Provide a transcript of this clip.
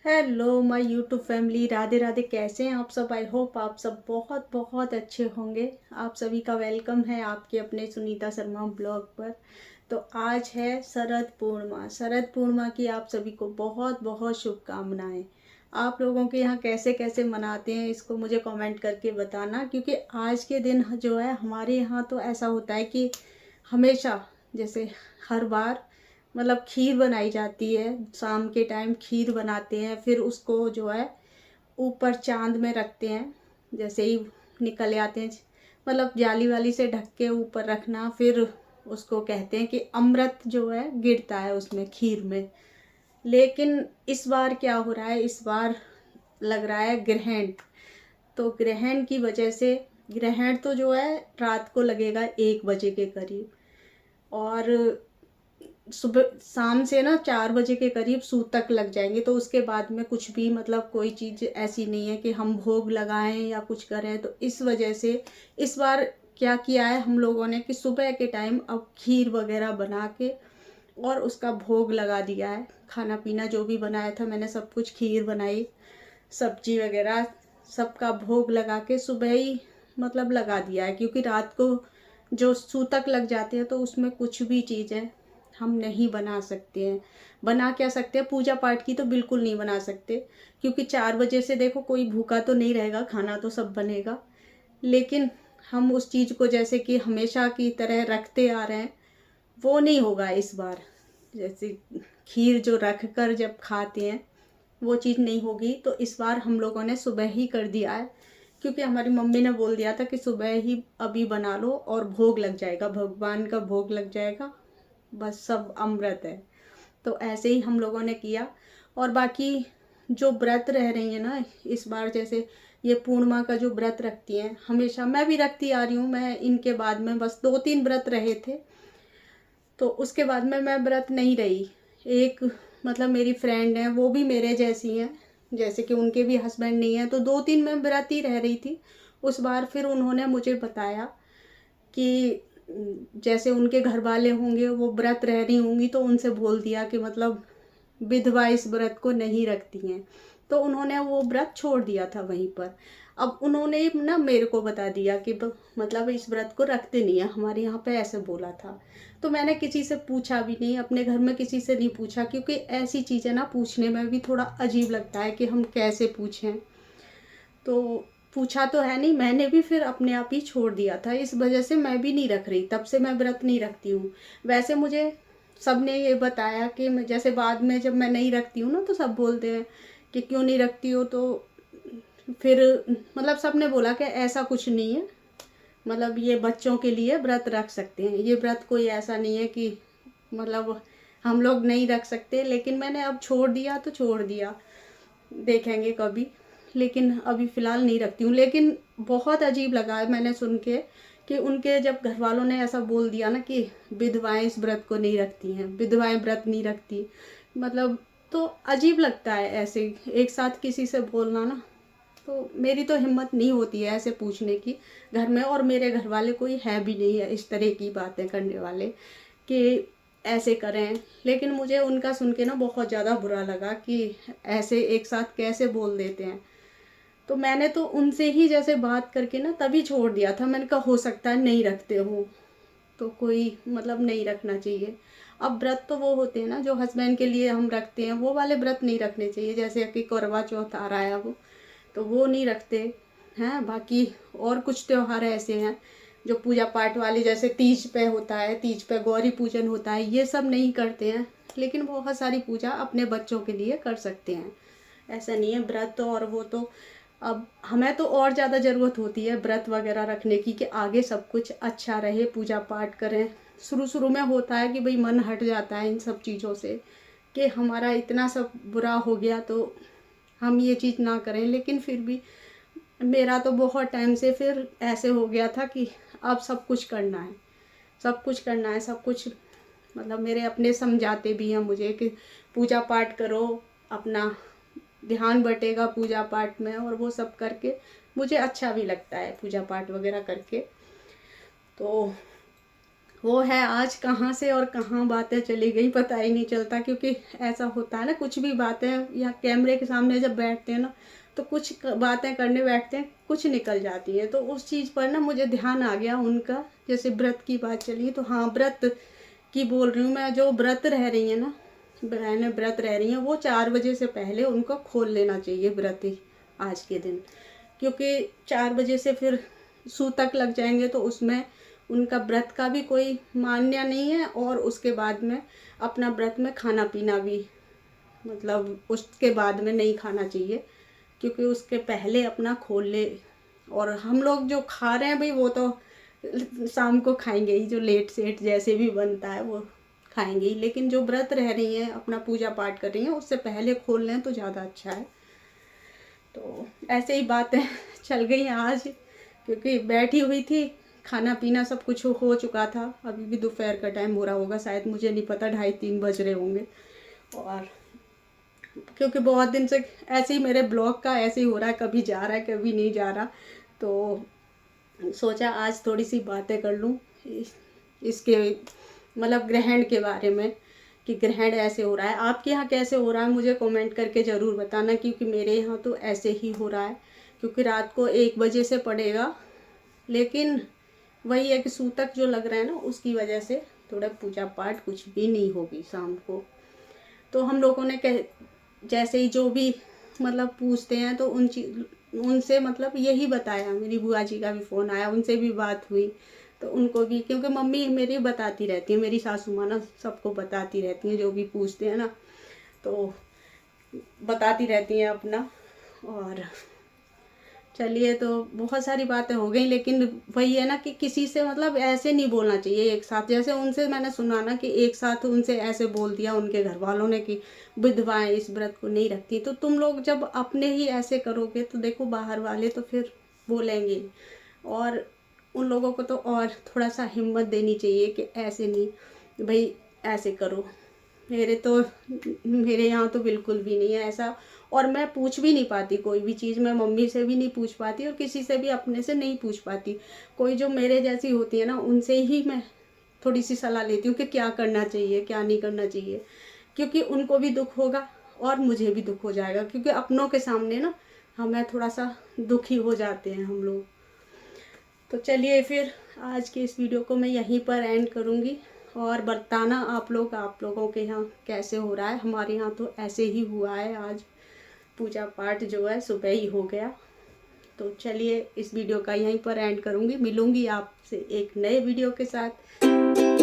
Hello my YouTube family, Radhe Radhe. कैसे हैं आप सब? आई होप आप सब बहुत बहुत अच्छे होंगे। आप सभी का वेलकम है आपके अपने सुनीता शर्मा ब्लॉग पर। तो आज है शरद पूर्णिमा। शरद पूर्णिमा की आप सभी को बहुत बहुत शुभकामनाएं। आप लोगों के यहाँ कैसे कैसे मनाते हैं इसको मुझे कमेंट करके बताना, क्योंकि आज के दिन जो है हमारे यहाँ तो ऐसा होता है कि हमेशा, जैसे हर बार, मतलब खीर बनाई जाती है। शाम के टाइम खीर बनाते हैं, फिर उसको जो है ऊपर चांद में रखते हैं। जैसे ही निकल आते हैं, मतलब जाली वाली से ढक के ऊपर रखना, फिर उसको कहते हैं कि अमृत जो है गिरता है उसमें, खीर में। लेकिन इस बार क्या हो रहा है, इस बार लग रहा है ग्रहण। तो ग्रहण की वजह से, ग्रहण तो जो है रात को लगेगा 1 बजे के करीब, और सुबह शाम से ना 4 बजे के करीब सूतक लग जाएंगे। तो उसके बाद में कुछ भी, मतलब कोई चीज़ ऐसी नहीं है कि हम भोग लगाएं या कुछ करें। तो इस वजह से इस बार क्या किया है हम लोगों ने कि सुबह के टाइम अब खीर वगैरह बना के और उसका भोग लगा दिया है। खाना पीना जो भी बनाया था मैंने, सब कुछ, खीर बनाई, सब्जी वगैरह, सबका भोग लगा के सुबह ही मतलब लगा दिया है। क्योंकि रात को जो सूतक लग जाते हैं तो उसमें कुछ भी चीज़ें हम नहीं बना सकते हैं। बना क्या सकते हैं, पूजा पाठ की तो बिल्कुल नहीं बना सकते, क्योंकि 4 बजे से देखो कोई भूखा तो नहीं रहेगा, खाना तो सब बनेगा। लेकिन हम उस चीज़ को जैसे कि हमेशा की तरह रखते आ रहे हैं, वो नहीं होगा इस बार। जैसे खीर जो रख कर जब खाते हैं वो चीज़ नहीं होगी। तो इस बार हम लोगों ने सुबह ही कर दिया है, क्योंकि हमारी मम्मी ने बोल दिया था कि सुबह ही अभी बना लो और भोग लग जाएगा, भगवान का भोग लग जाएगा, बस सब अमृत है। तो ऐसे ही हम लोगों ने किया। और बाकी जो व्रत रह रही है ना इस बार, जैसे ये पूर्णिमा का जो व्रत रखती हैं, हमेशा मैं भी रखती आ रही हूँ। मैं इनके बाद में बस 2-3 व्रत रहे थे, तो उसके बाद में मैं व्रत नहीं रही। एक, मतलब मेरी फ्रेंड है, वो भी मेरे जैसी हैं, जैसे कि उनके भी हस्बैंड नहीं है, तो 2-3 मैं व्रत ही रह रही थी। उस बार फिर उन्होंने मुझे बताया कि जैसे उनके घर वाले होंगे वो व्रत रह रही होंगी, तो उनसे बोल दिया कि मतलब विधवा इस व्रत को नहीं रखती हैं। तो उन्होंने वो व्रत छोड़ दिया था वहीं पर। अब उन्होंने ना मेरे को बता दिया कि मतलब इस व्रत को रखते नहीं है, हमारे यहाँ पे ऐसे बोला था। तो मैंने किसी से पूछा भी नहीं, अपने घर में किसी से नहीं पूछा, क्योंकि ऐसी चीज़ें ना पूछने में भी थोड़ा अजीब लगता है कि हम कैसे पूछें। तो पूछा तो है नहीं, मैंने भी फिर अपने आप ही छोड़ दिया था। इस वजह से मैं भी नहीं रख रही, तब से मैं व्रत नहीं रखती हूँ। वैसे मुझे सब ने ये बताया कि जैसे बाद में जब मैं नहीं रखती हूँ ना, तो सब बोलते हैं कि क्यों नहीं रखती हो। तो फिर मतलब सब ने बोला कि ऐसा कुछ नहीं है, मतलब ये बच्चों के लिए व्रत रख सकते हैं, ये व्रत कोई ऐसा नहीं है कि मतलब हम लोग नहीं रख सकते। लेकिन मैंने अब छोड़ दिया तो छोड़ दिया, देखेंगे कभी। लेकिन अभी फ़िलहाल नहीं रखती हूँ। लेकिन बहुत अजीब लगा है मैंने सुन के कि उनके जब घर वालों ने ऐसा बोल दिया ना कि विधवाएं इस व्रत को नहीं रखती हैं, विधवाएं व्रत नहीं रखती, मतलब तो अजीब लगता है ऐसे एक साथ किसी से बोलना ना। तो मेरी तो हिम्मत नहीं होती है ऐसे पूछने की घर में, और मेरे घर वाले कोई है भी नहीं है इस तरह की बातें करने वाले कि ऐसे करें। लेकिन मुझे उनका सुन के ना बहुत ज़्यादा बुरा लगा कि ऐसे एक साथ कैसे बोल देते हैं। तो मैंने तो उनसे ही जैसे बात करके ना तभी छोड़ दिया था। मैंने कहा हो सकता है नहीं रखते हो, तो कोई मतलब नहीं रखना चाहिए। अब व्रत तो वो होते हैं ना जो हस्बैंड के लिए हम रखते हैं, वो वाले व्रत नहीं रखने चाहिए। जैसे कि करवा चौथ आ रहा है अब, तो वो नहीं रखते हैं। बाकी और कुछ त्योहार ऐसे हैं जो पूजा पाठ वाले, जैसे तीज पे होता है, तीज पे गौरी पूजन होता है, ये सब नहीं करते हैं। लेकिन बहुत सारी पूजा अपने बच्चों के लिए कर सकते हैं, ऐसा नहीं है। व्रत और वो तो अब हमें तो और ज़्यादा ज़रूरत होती है व्रत वगैरह रखने की, कि आगे सब कुछ अच्छा रहे, पूजा पाठ करें। शुरू शुरू में होता है कि भाई मन हट जाता है इन सब चीज़ों से, कि हमारा इतना सब बुरा हो गया तो हम ये चीज़ ना करें। लेकिन फिर भी मेरा तो बहुत टाइम से फिर ऐसे हो गया था कि अब सब कुछ करना है, सब कुछ करना है, सब कुछ। मतलब मेरे अपने समझाते भी हैं मुझे कि पूजा पाठ करो, अपना ध्यान बटेगा पूजा पाठ में, और वो सब करके मुझे अच्छा भी लगता है पूजा पाठ वगैरह करके। तो वो है आज कहाँ से और कहाँ बातें चली गई पता ही नहीं चलता, क्योंकि ऐसा होता है ना, कुछ भी बातें या कैमरे के सामने जब बैठते हैं ना तो कुछ बातें करने बैठते हैं, कुछ निकल जाती है। तो उस चीज़ पर ना मुझे ध्यान आ गया उनका, जैसे व्रत की बात चली तो हाँ, व्रत की बोल रही हूँ मैं। जो व्रत रह रही है ना, बहनें व्रत रह रही हैं, वो 4 बजे से पहले उनको खोल लेना चाहिए व्रत ही आज के दिन, क्योंकि 4 बजे से फिर सूतक लग जाएंगे तो उसमें उनका व्रत का भी कोई मान्य नहीं है, और उसके बाद में अपना व्रत में खाना पीना भी मतलब उसके बाद में नहीं खाना चाहिए, क्योंकि उसके पहले अपना खोल ले। और हम लोग जो खा रहे हैं भाई वो तो शाम को खाएंगे ही, जो लेट सेट जैसे भी बनता है वो खाएंगे ही, लेकिन जो व्रत रह रही हैं अपना पूजा पाठ कर रही हैं उससे पहले खोल लें तो ज़्यादा अच्छा है। तो ऐसे ही बातें चल गई आज, क्योंकि बैठी हुई थी, खाना पीना सब कुछ हो चुका था। अभी भी दोपहर का टाइम हो रहा होगा शायद, मुझे नहीं पता, 2:30-3 बज रहे होंगे। और क्योंकि बहुत दिन से ऐसे ही मेरे ब्लॉग का ऐसे ही हो रहा है, कभी जा रहा है कभी नहीं जा रहा, तो सोचा आज थोड़ी सी बातें कर लूँ इसके मतलब ग्रहण के बारे में, कि ग्रहण ऐसे हो रहा है। आपके यहाँ कैसे हो रहा है मुझे कमेंट करके ज़रूर बताना, क्योंकि मेरे यहाँ तो ऐसे ही हो रहा है। क्योंकि रात को 1 बजे से पड़ेगा, लेकिन वही है कि सूतक जो लग रहा है ना उसकी वजह से थोड़ा पूजा पाठ कुछ भी नहीं होगी शाम को। तो हम लोगों ने जैसे ही जो भी मतलब पूछते हैं तो उनसे मतलब यही बताया। मेरी बुआ जी का भी फ़ोन आया, उनसे भी बात हुई, तो उनको भी, क्योंकि मम्मी मेरी बताती रहती है, मेरी सासू माँ ना सबको बताती रहती हैं, जो भी पूछते हैं ना तो बताती रहती हैं अपना। और चलिए, तो बहुत सारी बातें हो गई, लेकिन वही है ना कि किसी से मतलब ऐसे नहीं बोलना चाहिए एक साथ। जैसे उनसे मैंने सुना ना कि एक साथ उनसे ऐसे बोल दिया उनके घर वालों ने कि विधवाएं इस व्रत को नहीं रखती, तो तुम लोग जब अपने ही ऐसे करोगे तो देखो बाहर वाले तो फिर बोलेंगे। और उन लोगों को तो और थोड़ा सा हिम्मत देनी चाहिए कि ऐसे नहीं भाई, ऐसे करो। मेरे यहाँ तो बिल्कुल भी नहीं है ऐसा। और मैं पूछ भी नहीं पाती कोई भी चीज़, मैं मम्मी से भी नहीं पूछ पाती और किसी से भी अपने से नहीं पूछ पाती। कोई जो मेरे जैसी होती है ना उनसे ही मैं थोड़ी सी सलाह लेती हूँ कि क्या करना चाहिए क्या नहीं करना चाहिए, क्योंकि उनको भी दुख होगा और मुझे भी दुख हो जाएगा, क्योंकि अपनों के सामने ना हमें थोड़ा सा दुखी हो जाते हैं हम लोग। तो चलिए फिर आज के इस वीडियो को मैं यहीं पर एंड करूँगी, और बताना आप लोगों के यहाँ कैसे हो रहा है। हमारे यहाँ तो ऐसे ही हुआ है, आज पूजा पाठ जो है सुबह ही हो गया। तो चलिए इस वीडियो का यहीं पर एंड करूँगी, मिलूँगी आपसे एक नए वीडियो के साथ।